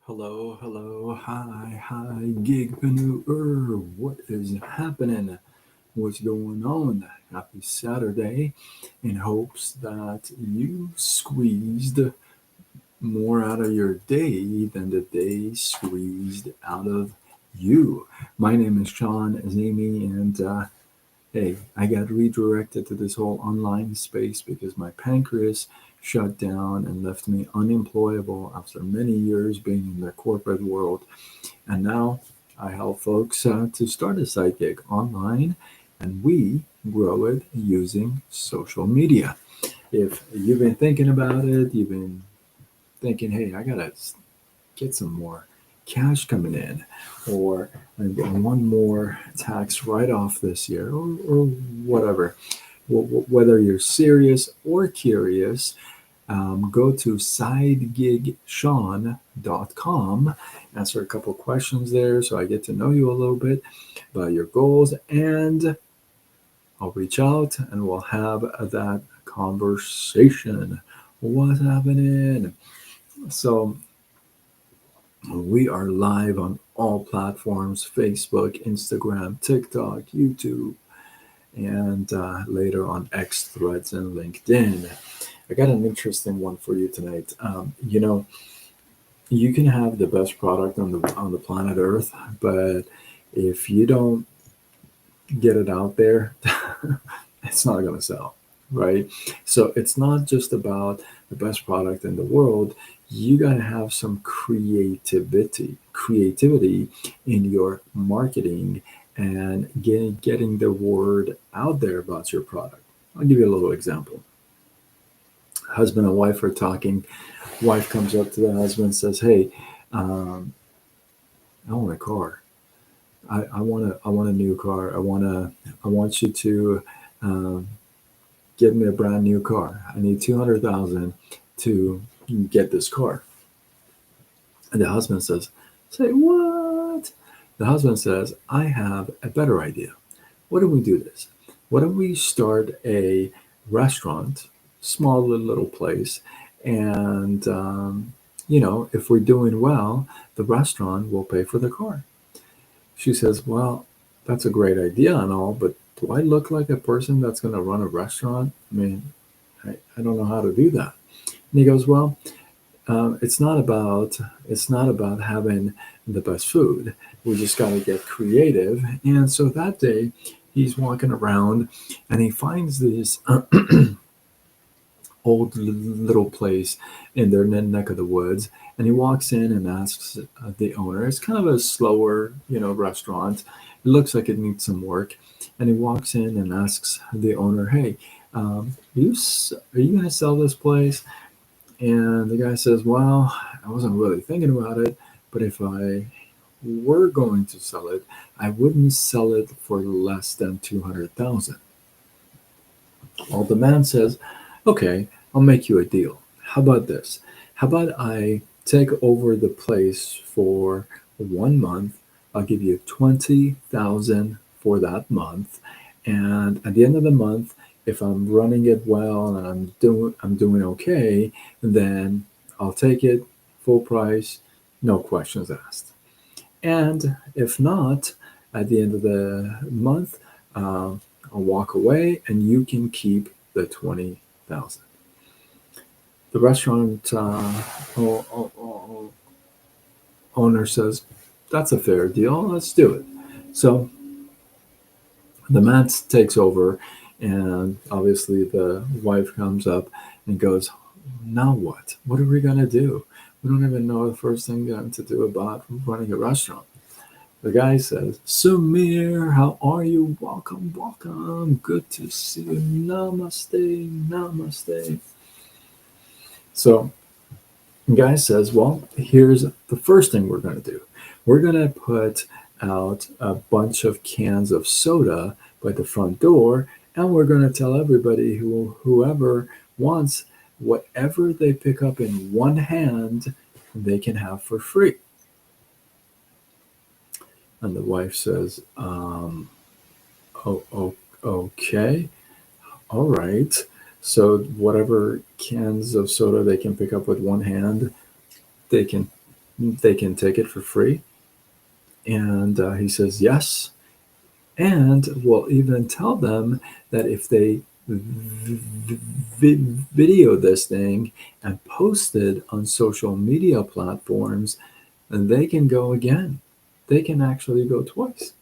Hello, hello, hi, gigpreneur. What is happening? What's going on? Happy Saturday in hopes that you squeezed more out of your day than the day squeezed out of you. My name is Sean Azimi, and hey, I got redirected to this whole online space because my pancreas shut down and left me unemployable after many years being in the corporate world. And now I help folks to start a side gig online, and we grow it using social media. If you've been thinking about it, you've been thinking, hey, I gotta get some more cash coming in, or I want more tax write off this year, or whatever. Whether you're serious or curious, go to sidegigshawn.com, answer a couple questions there so I get to know you a little bit about your goals, and I'll reach out and we'll have that conversation. What's happening? So, we are live on all platforms: Facebook, Instagram, TikTok, YouTube, and later on X, Threads, and LinkedIn. I got an interesting one for you tonight. You can have the best product on the planet Earth, but if you don't get it out there, it's not going to sell, right? So it's not just about the best product in the world. You got to have some creativity in your marketing and getting the word out there about your product. I'll give you a little example. Husband and wife are talking. Wife comes up to the husband and says, "Hey, um, I want a car. I want a new car. I want you to um, get me a brand new car. I need 200,000 to get this car." And the husband says, "Say what?" The husband says, "I have a better idea. Why don't we do this? Why don't we start a restaurant, small little place, and if we're doing well, the restaurant will pay for the car." She says, "Well, that's a great idea and all, but do I look like a person that's going to run a restaurant? I mean, I don't know how to do that." And he goes, "Well, it's not about having the best food. We just got to get creative." And so that day, he's walking around, and he finds this old little place in their neck of the woods, and he walks in and asks the owner. It's kind of a slower, restaurant. It looks like it needs some work, and he walks in and asks the owner, "Hey, are you going to sell this place?" And the guy says, "Well, I wasn't really thinking about it, but if I were going to sell it, I wouldn't sell it for less than 200,000." Well, the man says, "Okay, I'll make you a deal. How about this? How about I take over the place for 1 month? I'll give you 20,000 for that month, and at the end of the month, if I'm running it well and I'm doing okay, then I'll take it full price, no questions asked. And if not, at the end of the month, um, I'll walk away, and you can keep the 20,000." The restaurant owner says, "That's a fair deal. Let's do it." So the man takes over, and obviously the wife comes up and goes, "Now what? What are we gonna do? We don't even know the first thing to do about running a restaurant." The guy says, "Sumir, how are you? Welcome, welcome. Good to see you. Namaste, namaste." So the guy says, "Well, here's the first thing we're going to do. We're going to put out a bunch of cans of soda by the front door, and we're going to tell everybody whoever wants whatever they pick up in one hand, they can have for free." And the wife says, "Oh, okay, all right. So whatever cans of soda they can pick up with one hand, they can they can take it for free. And he says yes. And we'll even tell them that if they video this thing and post it on social media platforms, then they can go again. They can actually go twice.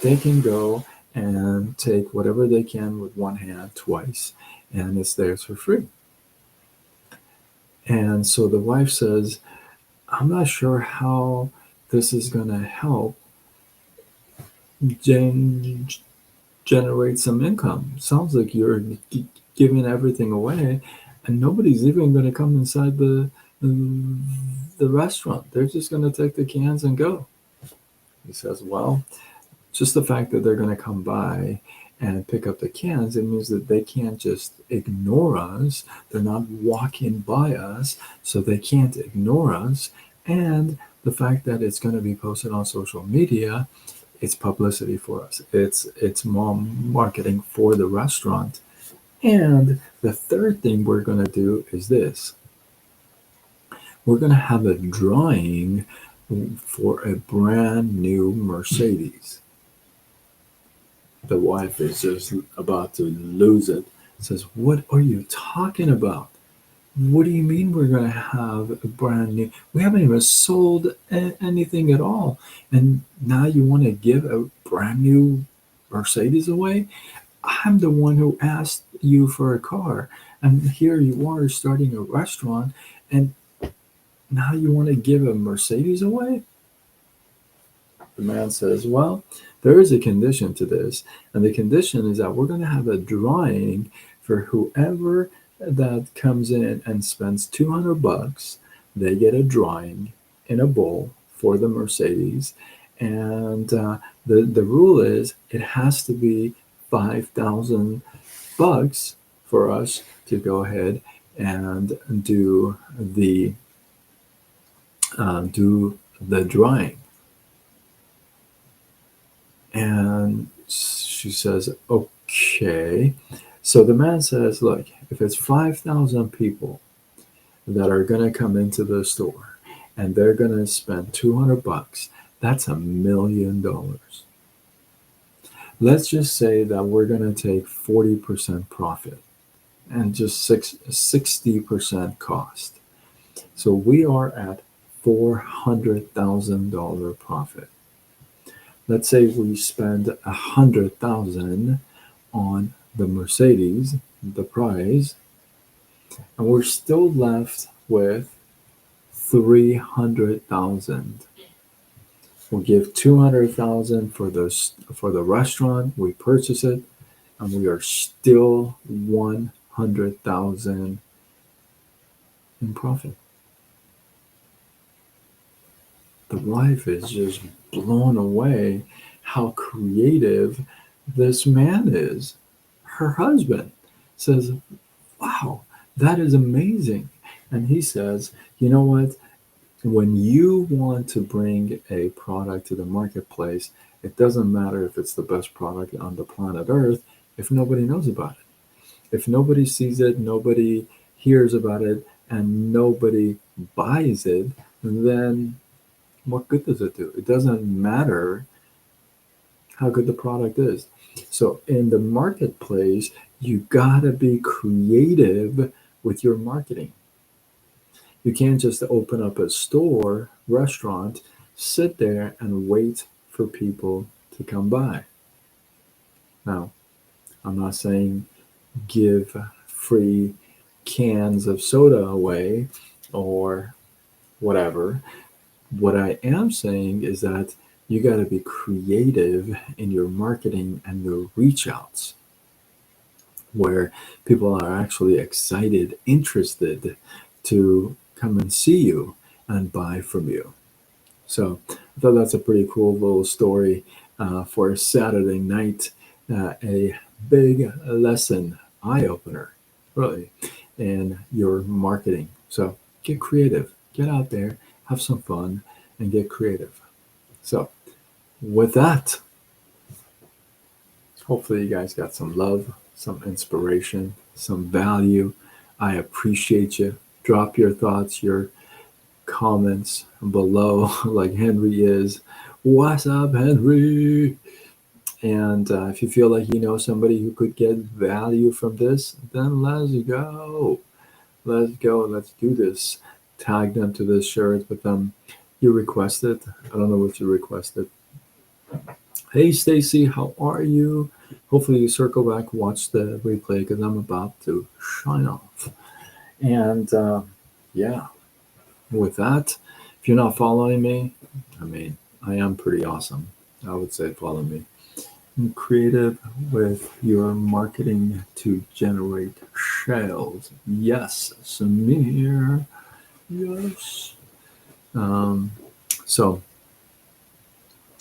They can go and take whatever they can with one hand twice, and it's theirs for free. And so the wife says, I'm not sure how this is going to help gen- generate some income. Sounds like you're giving everything away, and nobody's even going to come inside the restaurant. They're just going to take the cans and go. He says, well, just the fact that they're going to come by and pick up the cans, it means that they can't just ignore us. They're not walking by us, so they can't ignore us. And the fact that it's going to be posted on social media, it's publicity for us. It's more marketing for the restaurant. And the third thing we're going to do is this. We're going to have a drawing for a brand new Mercedes. The wife is just about to lose it. Says, what are you talking about? What do you mean we're going to have a brand new? We haven't even sold anything at all. And now you want to give a brand new Mercedes away? I'm the one who asked you for a car. And here you are starting a restaurant. And now you want to give a Mercedes away? The man says, well, there is a condition to this. And the condition is that we're going to have a drawing for whoever that comes in and spends $200. They get a drawing in a bowl for the Mercedes. And the rule is it has to be $5,000 for us to go ahead and do the drawing. And she says, okay. So the man says, look, if it's 5,000 people that are going to come into the store and they're going to spend $200, that's $1 million. Let's just say that we're going to take 40% profit and just 60% cost. So we are at $400,000 profit. Let's say we spend $100,000 on the Mercedes, the prize, and we're still left with $300,000. We'll give $200,000 for the restaurant. We purchase it, and we are still $100,000 in profit. The wife is just blown away how creative this man is. Her husband says, wow, that is amazing. And he says, you know what? When you want to bring a product to the marketplace, it doesn't matter if it's the best product on the planet Earth if nobody knows about it. If nobody sees it, nobody hears about it, and nobody buys it, then what good does it do? It doesn't matter how good the product is. So in the marketplace, you gotta be creative with your marketing. You can't just open up a store, restaurant, sit there and wait for people to come by. Now, I'm not saying give free cans of soda away or whatever. What I am saying is that you got to be creative in your marketing and your reach outs where people are actually excited, interested to come and see you and buy from you. So I thought that's a pretty cool little story for a Saturday night, a big lesson, eye opener, really, in your marketing. So get creative, get out there, have some fun, and get creative. So with that, hopefully you guys got some love, some inspiration, some value. I appreciate you. Drop your thoughts, your comments below, like Henry is. What's up, Henry? And if you feel like you know somebody who could get value from this, then let's go. Let's go. Let's do this. Tag them to this, share it with them. You requested. I don't know what you requested. Hey, Stacy, how are you? Hopefully, you circle back, watch the replay because I'm about to shine off. And yeah, with that, if you're not following me, I mean, I am pretty awesome. I would say follow me. I'm creative with your marketing to generate sales. Yes, Samir. Yes. Um, so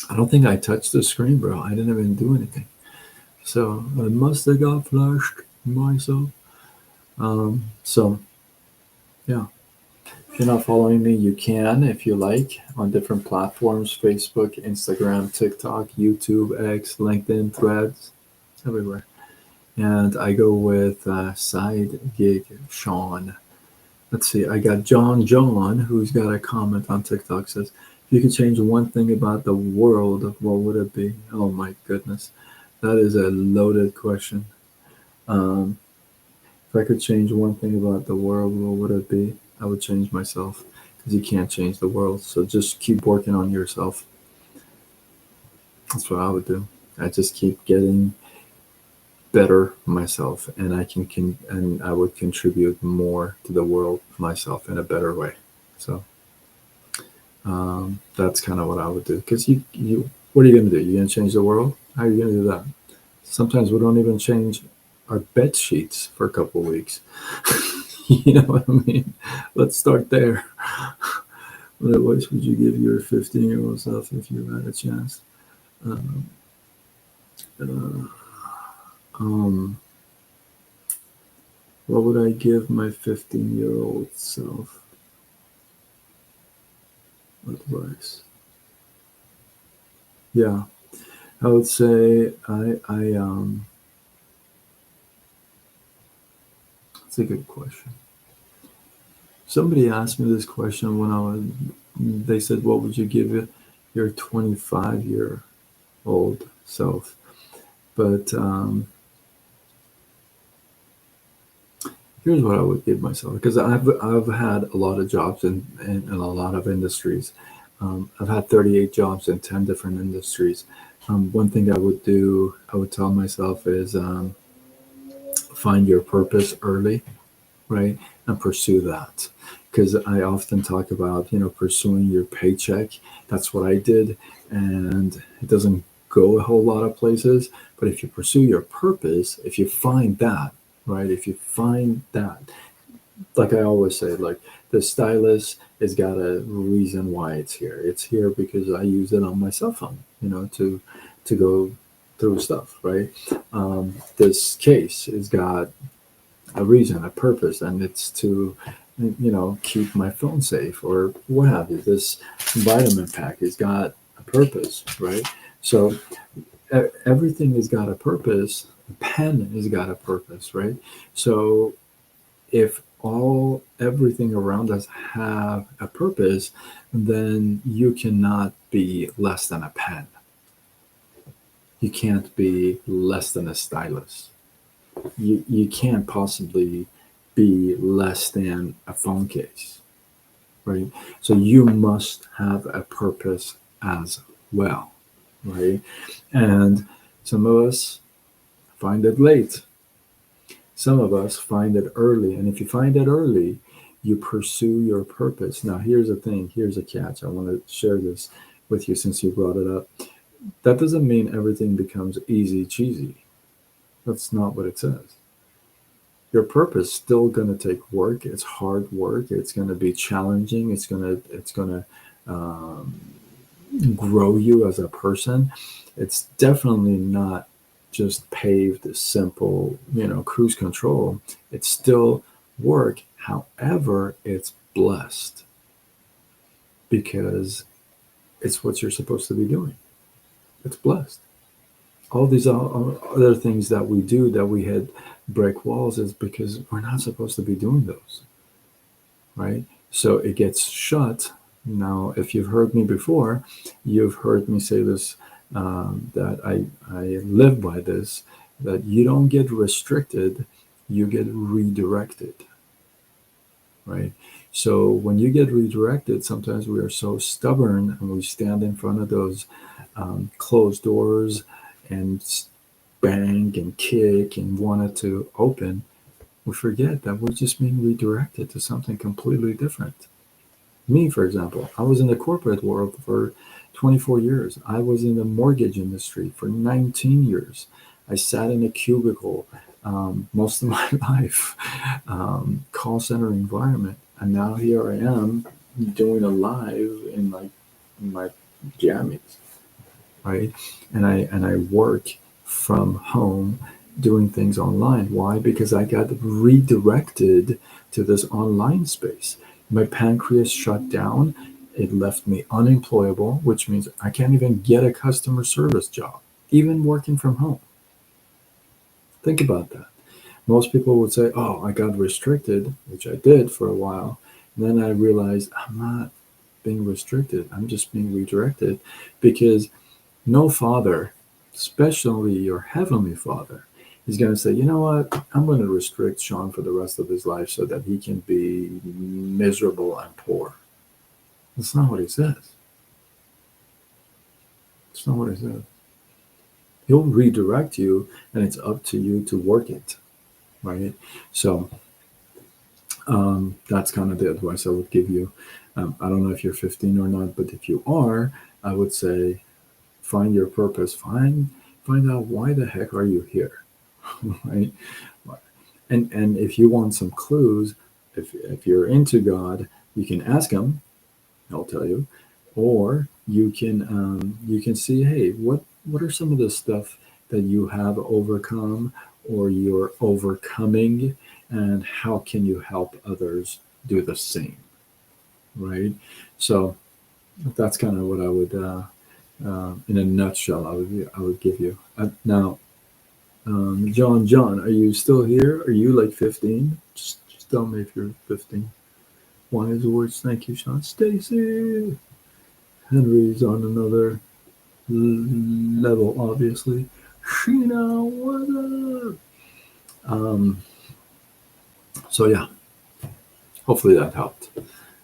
I don't think I touched the screen, bro. I didn't even do anything. So I must have got flushed myself. So yeah. If you're not following me, you can if you like on different platforms: Facebook, Instagram, TikTok, YouTube, X, LinkedIn, Threads, everywhere. And I go with Side Gig Sean. Let's see, I got John, who's got a comment on TikTok, says, if you could change one thing about the world, what would it be? Oh my goodness. That is a loaded question. Um, if I could change one thing about the world, what would it be? I would change myself because you can't change the world. So just keep working on yourself. That's what I would do. I just keep getting better myself, and and I would contribute more to the world myself in a better way. So that's kind of what I would do. Because what are you going to do? You're going to change the world? How are you going to do that? Sometimes we don't even change our bed sheets for a couple of weeks. You know what I mean? Let's start there. What advice would you give your 15-year-old self if you had a chance? Um, uh, um, what would I give my 15-year-old self? Advice. Yeah, I would say that's a good question. Somebody asked me this question when they said, what would you give your 25-year-old self? But here's what I would give myself, because I've had a lot of jobs in a lot of industries. I've had 38 jobs in 10 different industries. One thing I would tell myself is find your purpose early, right? And pursue that. Because I often talk about, pursuing your paycheck. That's what I did. And it doesn't go a whole lot of places. But if you pursue your purpose, if you find that, right? If you find that, like I always say, like the stylus has got a reason why it's here. It's here because I use it on my cell phone, to go through stuff, right? This case has got a reason, a purpose, and it's to, keep my phone safe or what have you. This vitamin pack has got a purpose, right? So everything has got a purpose. A pen has got a purpose, right? So if everything around us have a purpose, then you cannot be less than a pen. You can't be less than a stylus. You can't possibly be less than a phone case, right? So you must have a purpose as well, right? And some of us find it late. Some of us find it early. And if you find it early, you pursue your purpose. Now, here's the thing. Here's a catch. I want to share this with you since you brought it up. That doesn't mean everything becomes easy cheesy. That's not what it says. Your purpose is still going to take work. It's hard work. It's going to be challenging. It's going to grow you as a person. It's definitely not just paved, simple, cruise control. It's still work. However, it's blessed because it's what you're supposed to be doing. It's blessed. All these other things that we do that we hit brick walls is because we're not supposed to be doing those, right? So it gets shut. Now, if you've heard me before, you've heard me say this, that I live by this, that you don't get restricted, you get redirected, right? So when you get redirected, sometimes we are so stubborn and we stand in front of those closed doors and bang and kick and want it to open. We forget that we're just being redirected to something completely different. Me, for example, I was in the corporate world for 24 years. I was in the mortgage industry for 19 years. I sat in a cubicle most of my life, call center environment. And now here I am doing a live in my jammies, right? And I work from home doing things online. Why? Because I got redirected to this online space. My pancreas shut down. It left me unemployable, which means I can't even get a customer service job, even working from home. Think about that. Most people would say, "Oh, I got restricted," which I did for a while. And then I realized I'm not being restricted. I'm just being redirected, because no father, especially your heavenly father, is going to say, "You know what? I'm going to restrict Sean for the rest of his life so that he can be miserable and poor." That's not what he says. It's not what he says. He'll redirect you, and it's up to you to work it, right? So that's kind of the advice I would give you. I don't know if you're 15 or not, but if you are, I would say find your purpose. Find out why the heck are you here, right? And if you want some clues, if you're into God, you can ask him. He'll tell you, or you can see, hey, what are some of the stuff that you have overcome or you're overcoming, and how can you help others do the same, right? So that's kind of what I would, in a nutshell, I would give you. Now, John, are you still here? Are you like 15? Just tell me if you're 15. Wise words, thank you, Sean. Stacy. Henry's on another level, obviously. Sheena, what up? So yeah, hopefully that helped.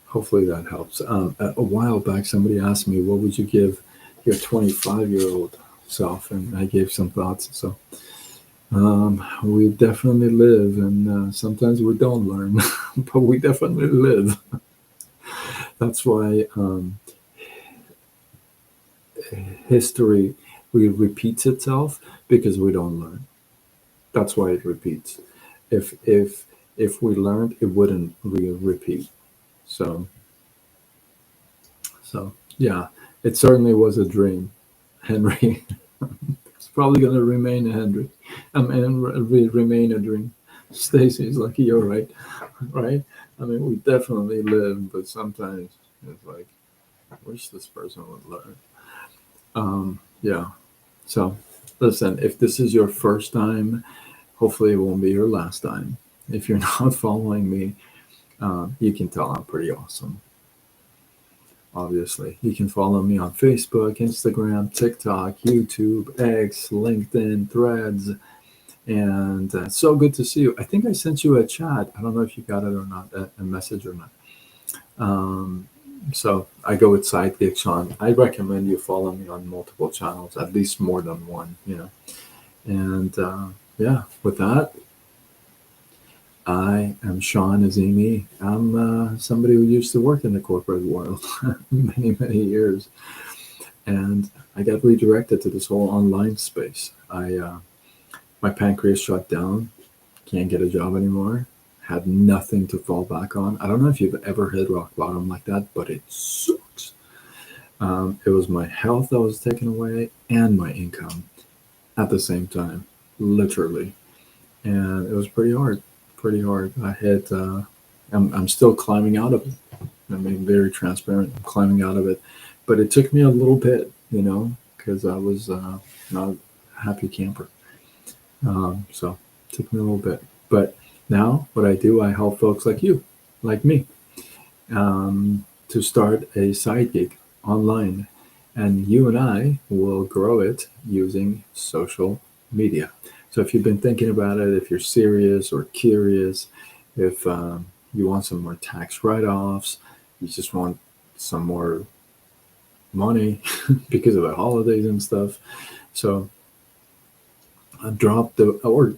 Hopefully that helps. A while back, somebody asked me, "What would you give your 25-year-old self?" And I gave some thoughts. So we definitely live, and sometimes we don't learn, but we definitely live. That's why history repeats itself, because we don't learn. That's why it repeats. If we learned, it wouldn't repeat. So yeah, it certainly was a dream, Henry. It's probably going to remain a Henry. I mean, remain a dream. Stacy's like, you're right, right? I mean, we definitely live, but sometimes it's like, I wish this person would learn. Yeah. So, listen, if this is your first time, hopefully it won't be your last time. If you're not following me, you can tell I'm pretty awesome. Obviously, you can follow me on Facebook, Instagram, TikTok, YouTube, X, LinkedIn, Threads, and so good to see you. I think I sent you a chat. I don't know if you got it or not, a message or not. So I go with Sidekick Sean. I recommend you follow me on multiple channels, at least more than one, And yeah, with that, I am Sean Azimi. I'm somebody who used to work in the corporate world many, many years. And I got redirected to this whole online space. My pancreas shut down, can't get a job anymore, had nothing to fall back on. I don't know if you've ever hit rock bottom like that, but it sucks. It was my health that was taken away and my income at the same time, literally. And it was pretty hard, pretty hard. I'm still climbing out of it. I'm being very transparent. I'm climbing out of it. But it took me a little bit, because I was not a happy camper. So it took me a little bit. But now what I do, I help folks like you, like me. to start a side gig online. And you and I will grow it using social media. So if you've been thinking about it, if you're serious or curious, if you want some more tax write offs, you just want some more money because of the holidays and stuff. So drop the, or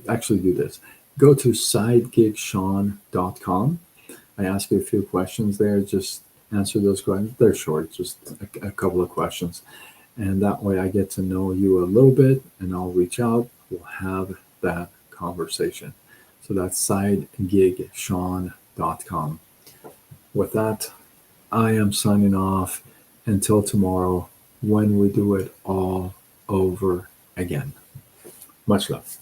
actually do this. Go to sidegigshawn.com. I ask you a few questions there. Just answer those questions. They're short, just a couple of questions. And that way I get to know you a little bit and I'll reach out. We'll have that conversation. So that's sidegigshawn.com. With that, I am signing off until tomorrow when we do it all over again. Much love.